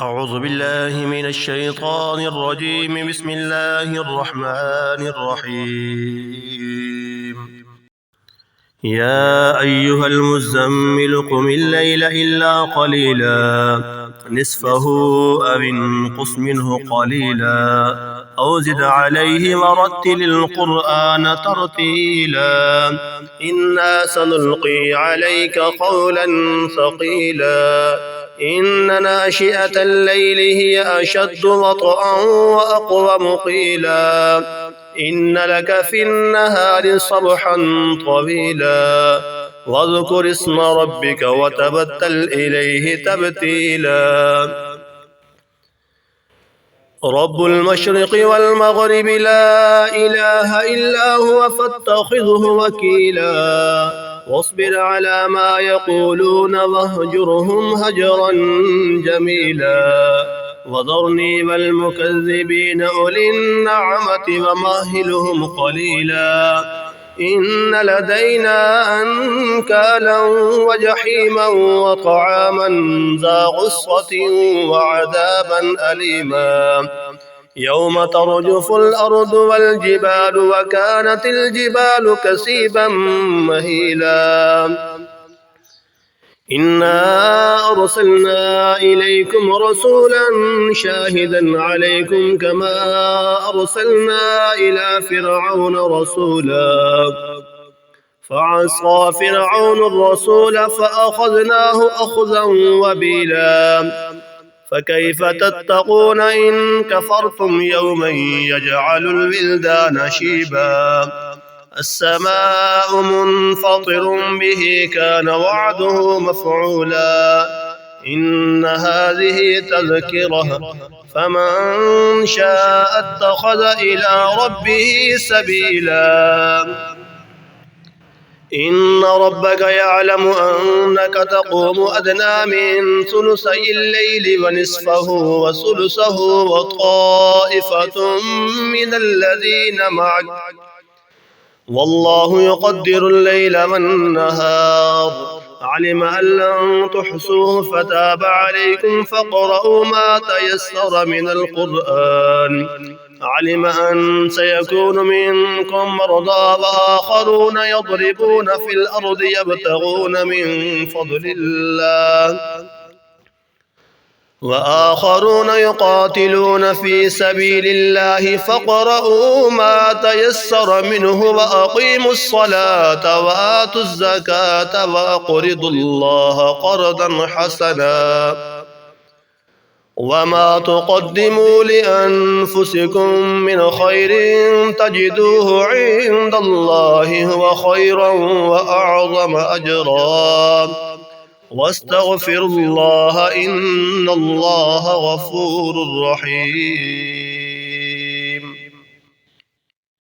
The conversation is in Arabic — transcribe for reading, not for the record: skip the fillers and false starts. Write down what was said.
أعوذ بالله من الشيطان الرجيم. بسم الله الرحمن الرحيم. يا أيها المزمل قم الليل إلا قليلا نصفه أو انقص منه قليلا أو زد عليه ورتل القرآن ترتيلا إنا سنلقي عليك قولا ثقيلا إن ناشئة الليل هي أشد وطئا وأقوم قيلا إن لك في النهار صبحا طويلا واذكر اسم ربك وتبتل إليه تبتيلا رب المشرق والمغرب لا إله إلا هو فاتخذه وكيلا واصبر على ما يقولون واهجرهم هجرا جميلا وذرني والمكذبين أولي النعمة ومهلهم قليلا إن لدينا أنكالا وجحيما وطعاما ذا غصة وعذابا أليما يوم ترجف الأرض والجبال وكانت الجبال كثيبا مهيلا إنا أرسلنا إليكم رسولا شاهدا عليكم كما أرسلنا إلى فرعون رسولا فعصى فرعون الرسول فأخذناه أخذا وبيلا فكيف تتقون إن كفرتم يوما يجعل الولدان شيبا السماء منفطر به كان وعده مفعولا إن هذه تذكرة فمن شاء اتخذ إلى ربه سبيلا إن ربك يعلم أنك تقوم أدنى من ثلثي الليل ونصفه وثلثه وطائفة من الذين معك والله يقدر الليل والنهار علم أن لن تحصوه فتاب عليكم فاقرؤوا ما تيسر من القرآن علم أن سيكون منكم مرضى وآخرون يضربون في الأرض يبتغون من فضل الله وآخرون يقاتلون في سبيل الله فاقرؤوا ما تيسر منه وأقيموا الصلاة وآتوا الزكاة وأقرضوا الله قرضا حسنا وما تقدموا لأنفسكم من خير تجدوه عند الله هو خيرا وأعظم أجرا واستغفر الله إن الله غفور رحيم